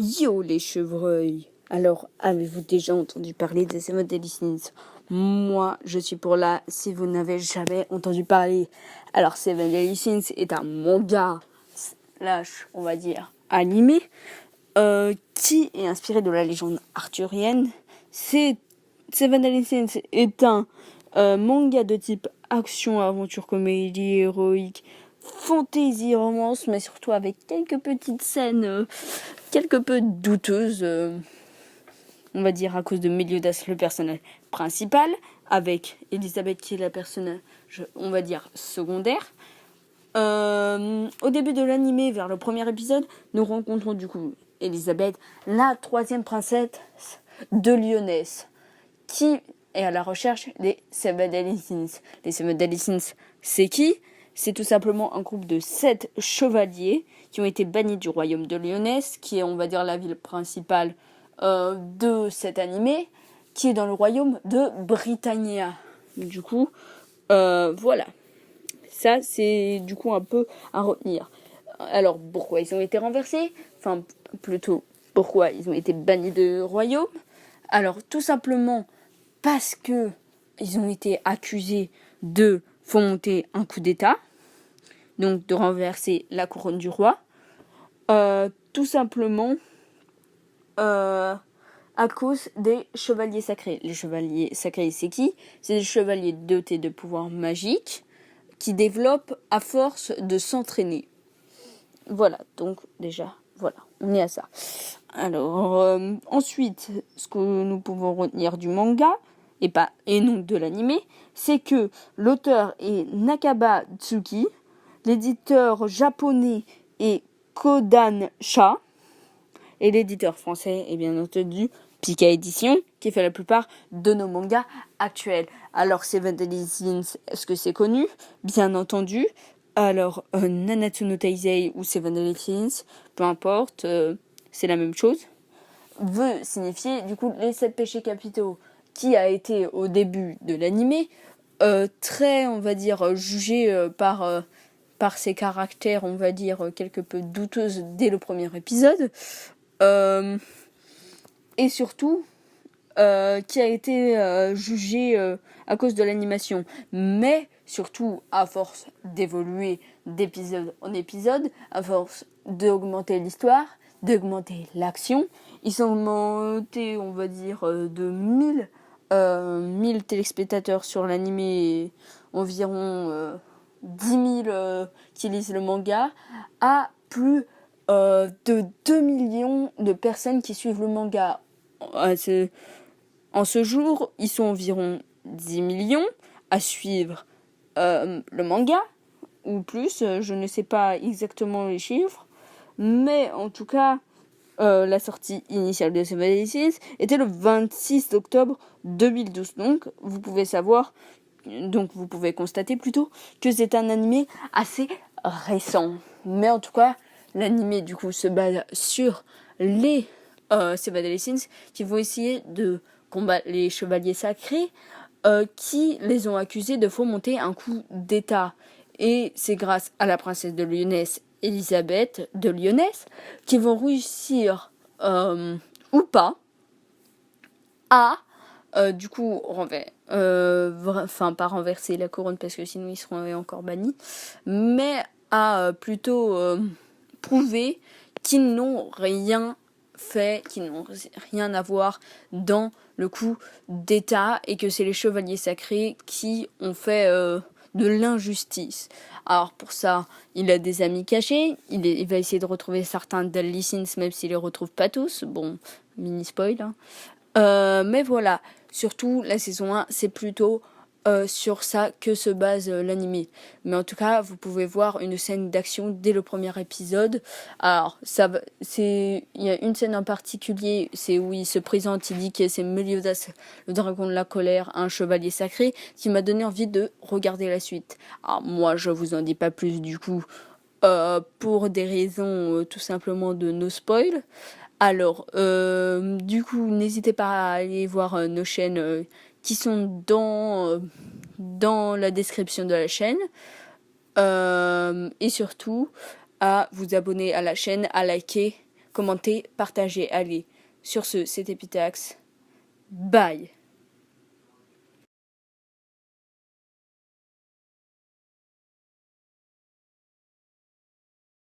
Yo les chevreuils! Alors, avez-vous déjà entendu parler des Seven Deadly Sins? Moi, je suis pour là si vous n'avez jamais entendu parler. Alors, Seven Deadly Sins est un manga slash, on va dire, animé qui est inspiré de la légende arthurienne. Seven Deadly Sins est un manga de type action, aventure, comédie, héroïque, fantasy, romance, mais surtout avec quelques petites scènes quelque peu douteuses, on va dire à cause de Meliodas, le personnage principal, avec Elisabeth qui est la personnage, on va dire, secondaire. Au début de l'animé, vers le premier épisode, nous rencontrons du coup Elisabeth, la troisième princesse de Lyonesse, qui est à la recherche des Seven Deadly Sins. Les Seven Deadly Sins, c'est qui ? C'est tout simplement un groupe de 7 chevaliers qui ont été bannis du royaume de Lyonesse, qui est, on va dire, la ville principale de cet animé, qui est dans le royaume de Britannia. Du coup, voilà. Ça, c'est du coup un peu à retenir. Alors, pourquoi ils ont été renversés ? Enfin, plutôt, pourquoi ils ont été bannis de royaume ? Alors, tout simplement parce que ils ont été accusés de fomenter un coup d'État, donc de renverser la couronne du roi, tout simplement à cause des chevaliers sacrés. Les chevaliers sacrés, c'est qui ? C'est des chevaliers dotés de pouvoirs magiques qui développent à force de s'entraîner. Voilà, donc déjà, voilà, on est à ça. Alors, ensuite, ce que nous pouvons retenir du manga, et non de l'animé, c'est que l'auteur est Nakaba Tsuki, l'éditeur japonais est Kodansha, et l'éditeur français est bien entendu Pika Édition, qui fait la plupart de nos mangas actuels. Alors, Seven Deadly Sins, est-ce que c'est connu ? Bien entendu. Alors, Nanatsu no Taizai ou Seven Deadly Sins, peu importe, c'est la même chose, veut signifier du coup les 7 péchés capitaux, qui a été au début de l'animé très, on va dire, jugé par ses caractères, on va dire, quelque peu douteuses dès le premier épisode, et surtout qui a été jugé à cause de l'animation, mais surtout à force d'évoluer d'épisode en épisode, à force d'augmenter l'histoire, d'augmenter l'action. Ils sont montés, on va dire, de 1000 téléspectateurs sur l'animé, et environ 10 000 qui lisent le manga, à plus de 2 millions de personnes qui suivent le manga. En ce jour, ils sont environ 10 millions à suivre le manga, ou plus, je ne sais pas exactement les chiffres, mais en tout cas, la sortie initiale de Seven Deadly Sins était le 26 octobre 2012. Donc, vous pouvez constater plutôt que c'est un animé assez récent. Mais en tout cas, l'animé du coup se base sur les Seven Deadly Sins qui vont essayer de combattre les chevaliers sacrés qui les ont accusés de fomenter un coup d'État. Et c'est grâce à la princesse de Lyonesse, Elisabeth de Lyonesse, qui vont réussir ou pas à du coup pas renverser la couronne parce que sinon ils seront encore bannis, mais à plutôt prouver qu'ils n'ont rien fait, qu'ils n'ont rien à voir dans le coup d'État et que c'est les chevaliers sacrés qui ont fait de l'injustice. Alors pour ça, il a des amis cachés, il va essayer de retrouver certains Deadly Sins même s'il les retrouve pas tous. Bon, mini spoil, hein. Mais voilà, surtout la saison 1, c'est plutôt sur ça que se base l'animé. Mais en tout cas, vous pouvez voir une scène d'action dès le premier épisode. Alors, il y a une scène en particulier, c'est où il se présente, il dit que c'est Meliodas, le dragon de la colère, un chevalier sacré, qui m'a donné envie de regarder la suite. Alors moi, je vous en dis pas plus du coup, pour des raisons tout simplement de no spoil. Alors, du coup, n'hésitez pas à aller voir nos chaînes qui sont dans la description de la chaîne. Et surtout, à vous abonner à la chaîne, à liker commentez, partagez. Allez, sur ce, c'était Pitax. Bye.